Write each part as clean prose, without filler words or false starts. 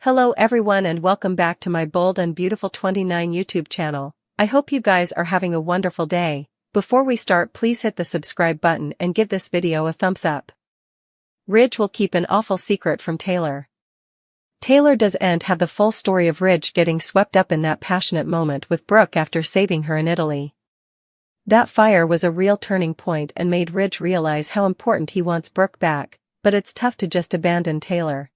Hello everyone and welcome back to my Bold and Beautiful 29 YouTube channel. I hope you guys are having a wonderful day. Before we start, please hit the subscribe button and give this video a thumbs up. Ridge will keep an awful secret from Taylor. Taylor doesn't have the full story of Ridge getting swept up in that passionate moment with Brooke after saving her in Italy. That fire was a real turning point and made Ridge realize how important he wants Brooke back, but it's tough to just abandon Taylor.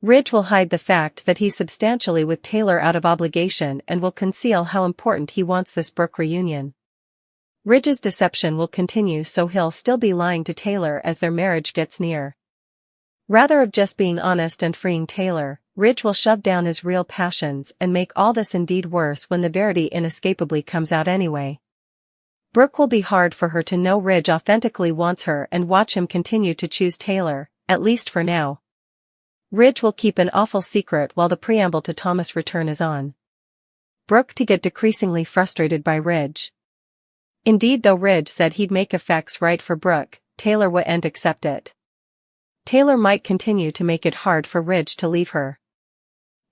Ridge will hide the fact that he's substantially with Taylor out of obligation and will conceal how important he wants this Brooke reunion. Ridge's deception will continue, so he'll still be lying to Taylor as their marriage gets near. Rather of just being honest and freeing Taylor, Ridge will shove down his real passions and make all this indeed worse when the verity inescapably comes out anyway. Brooke will be hard for her to know Ridge authentically wants her and watch him continue to choose Taylor, at least for now. Ridge will keep an awful secret while the preamble to Thomas' return is on. Brooke to get decreasingly frustrated by Ridge. Indeed, though Ridge said he'd make effects right for Brooke, Taylor wouldn't accept it. Taylor might continue to make it hard for Ridge to leave her.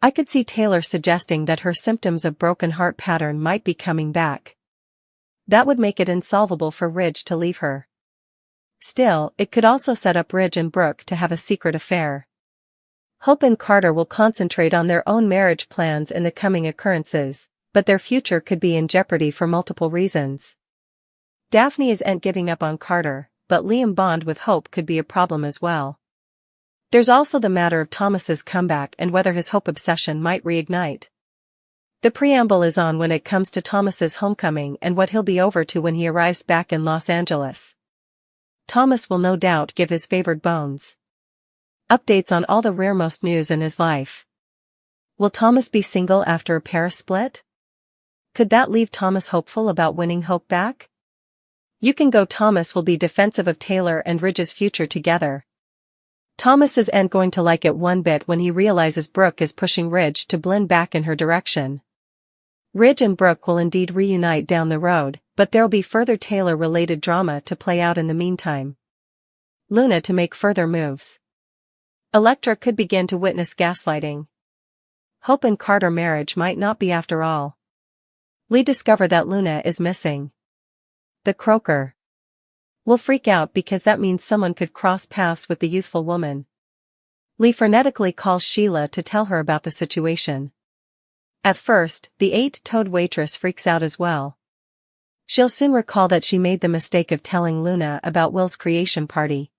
I could see Taylor suggesting that her symptoms of broken heart pattern might be coming back. That would make it insolvable for Ridge to leave her. Still, it could also set up Ridge and Brooke to have a secret affair. Hope and Carter will concentrate on their own marriage plans in the coming occurrences, but their future could be in jeopardy for multiple reasons. Daphne isn't giving up on Carter, but Liam bond with Hope could be a problem as well. There's also the matter of Thomas's comeback and whether his Hope obsession might reignite. The preamble is on when it comes to Thomas's homecoming and what he'll be over to when he arrives back in Los Angeles. Thomas will no doubt give his favored bones. Updates on all the rearmost news in his life. Will Thomas be single after a Paris split? Could that leave Thomas hopeful about winning Hope back? You can go. Thomas will be defensive of Taylor and Ridge's future together. Thomas isn't going to like it one bit when he realizes Brooke is pushing Ridge to blend back in her direction. Ridge and Brooke will indeed reunite down the road, but there'll be further Taylor-related drama to play out in the meantime. Luna to make further moves. Elektra could begin to witness gaslighting. Hope and Carter marriage might not be after all. Lee discover that Luna is missing. The Croaker will freak out because that means someone could cross paths with the youthful woman. Lee frenetically calls Sheila to tell her about the situation. At first, the 8-toed waitress freaks out as well. She'll soon recall that she made the mistake of telling Luna about Will's creation party.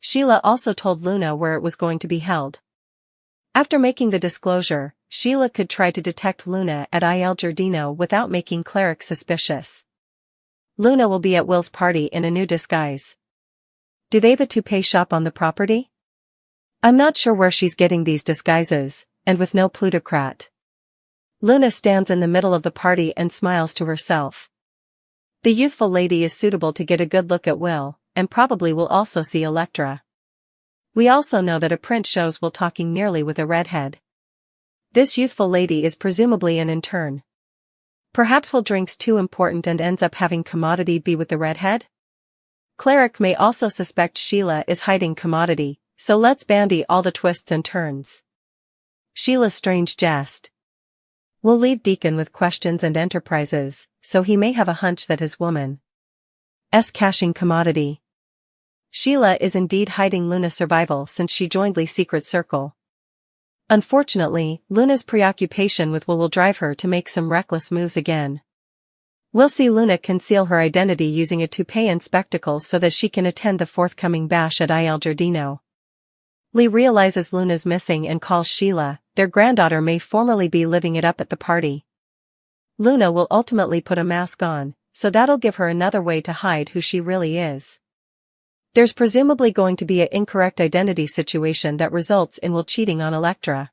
Sheila also told Luna where it was going to be held. After making the disclosure, Sheila could try to detect Luna at Il Giardino without making Cleric suspicious. Luna will be at Will's party in a new disguise. Do they have a toupee shop on the property? I'm not sure where she's getting these disguises, and with no plutocrat. Luna stands in the middle of the party and smiles to herself. The youthful lady is suitable to get a good look at Will, and probably will also see Elektra. We also know that a print shows Will talking nearly with a redhead. This youthful lady is presumably an intern. Perhaps Will drinks too important and ends up having Commodity be with the redhead? Cleric may also suspect Sheila is hiding Commodity, so let's bandy all the twists and turns. Sheila's strange jest. Will leave Deacon with questions and enterprises, so he may have a hunch that his woman's caching Commodity. Sheila is indeed hiding Luna's survival since she joined Lee's secret circle. Unfortunately, Luna's preoccupation with Will drive her to make some reckless moves again. We'll see Luna conceal her identity using a toupee and spectacles so that she can attend the forthcoming bash at Il Giardino. Lee realizes Luna's missing and calls Sheila. Their granddaughter may formerly be living it up at the party. Luna will ultimately put a mask on, so that'll give her another way to hide who she really is. There's presumably going to be an incorrect identity situation that results in Will cheating on Elektra.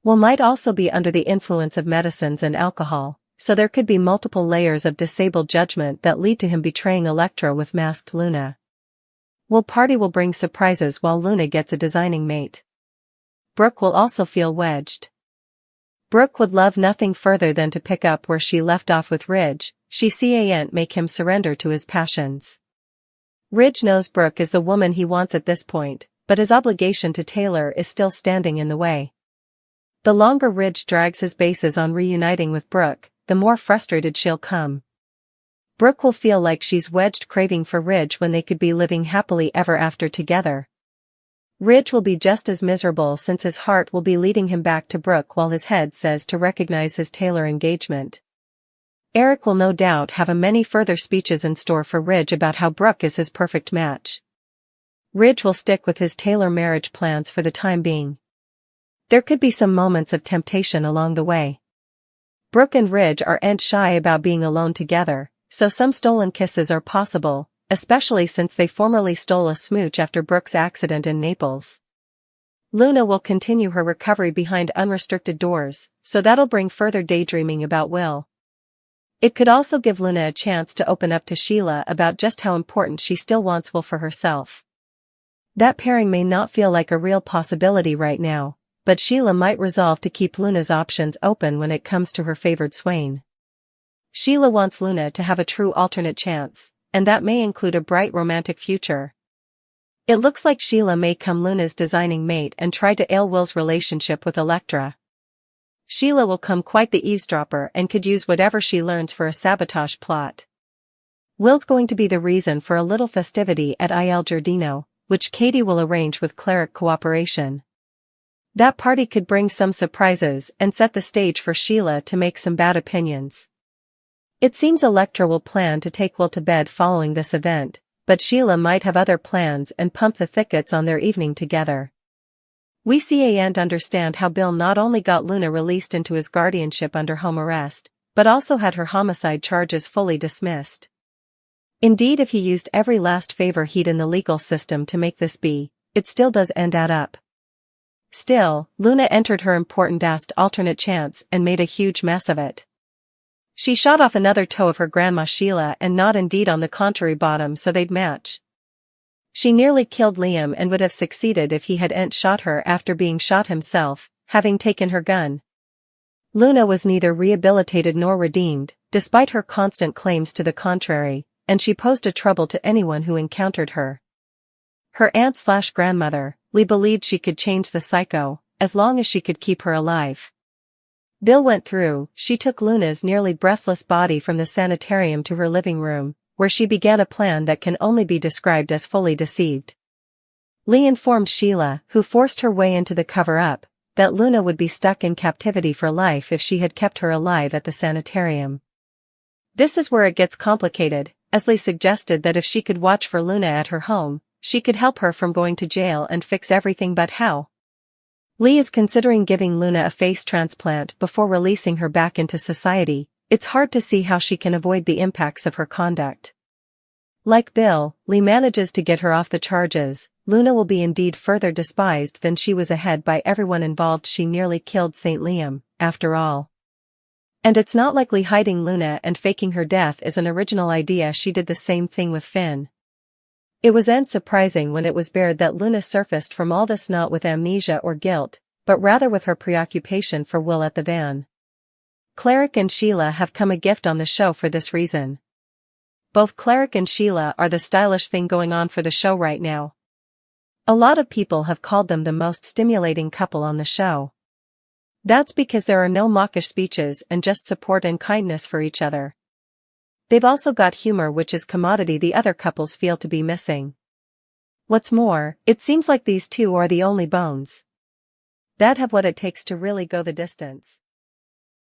Will might also be under the influence of medicines and alcohol, so there could be multiple layers of disabled judgment that lead to him betraying Elektra with masked Luna. Will party will bring surprises while Luna gets a designing mate. Brooke will also feel wedged. Brooke would love nothing further than to pick up where she left off with Ridge. She can't make him surrender to his passions. Ridge knows Brooke is the woman he wants at this point, but his obligation to Taylor is still standing in the way. The longer Ridge drags his bases on reuniting with Brooke, the more frustrated she'll come. Brooke will feel like she's wedged craving for Ridge when they could be living happily ever after together. Ridge will be just as miserable since his heart will be leading him back to Brooke while his head says to recognize his Taylor engagement. Eric will no doubt have many further speeches in store for Ridge about how Brooke is his perfect match. Ridge will stick with his Taylor marriage plans for the time being. There could be some moments of temptation along the way. Brooke and Ridge aren't shy about being alone together, so some stolen kisses are possible, especially since they formerly stole a smooch after Brooke's accident in Naples. Luna will continue her recovery behind unrestricted doors, so that'll bring further daydreaming about Will. It could also give Luna a chance to open up to Sheila about just how important she still wants Will for herself. That pairing may not feel like a real possibility right now, but Sheila might resolve to keep Luna's options open when it comes to her favored swain. Sheila wants Luna to have a true alternate chance, and that may include a bright romantic future. It looks like Sheila may come Luna's designing mate and try to ail Will's relationship with Elektra. Sheila will come quite the eavesdropper and could use whatever she learns for a sabotage plot. Will's going to be the reason for a little festivity at Il Giardino, which Katie will arrange with cleric cooperation. That party could bring some surprises and set the stage for Sheila to make some bad opinions. It seems Elektra will plan to take Will to bed following this event, but Sheila might have other plans and pump the thickets on their evening together. We see and understand how Bill not only got Luna released into his guardianship under home arrest, but also had her homicide charges fully dismissed. Indeed, if he used every last favor he'd in the legal system to make this be, it still does add up. Still, Luna entered her important alternate chance and made a huge mess of it. She shot off another toe of her grandma Sheila and not indeed on the contrary bottom so they'd match. She nearly killed Liam and would have succeeded if he hadn't shot her after being shot himself, having taken her gun. Luna was neither rehabilitated nor redeemed, despite her constant claims to the contrary, and she posed a trouble to anyone who encountered her. Her aunt/grandmother, Lee, believed she could change the psycho, as long as she could keep her alive. Bill went through. She took Luna's nearly breathless body from the sanitarium to her living room, where she began a plan that can only be described as fully deceived. Lee informed Sheila, who forced her way into the cover-up, that Luna would be stuck in captivity for life if she had kept her alive at the sanitarium. This is where it gets complicated, as Lee suggested that if she could watch for Luna at her home, she could help her from going to jail and fix everything. But how? Lee is considering giving Luna a face transplant before releasing her back into society. It's hard to see how she can avoid the impacts of her conduct. Like Bill, Lee manages to get her off the charges. Luna will be indeed further despised than she was ahead by everyone involved. She nearly killed St. Liam, after all. And it's not likely hiding Luna and faking her death is an original idea. She did the same thing with Finn. It wasn't surprising when it was bared that Luna surfaced from all this not with amnesia or guilt, but rather with her preoccupation for Will at the van. Cleric and Sheila have come a gift on the show for this reason. Both Cleric and Sheila are the stylish thing going on for the show right now. A lot of people have called them the most stimulating couple on the show. That's because there are no mawkish speeches and just support and kindness for each other. They've also got humor, which is commodity the other couples feel to be missing. What's more, it seems like these two are the only bones that have what it takes to really go the distance.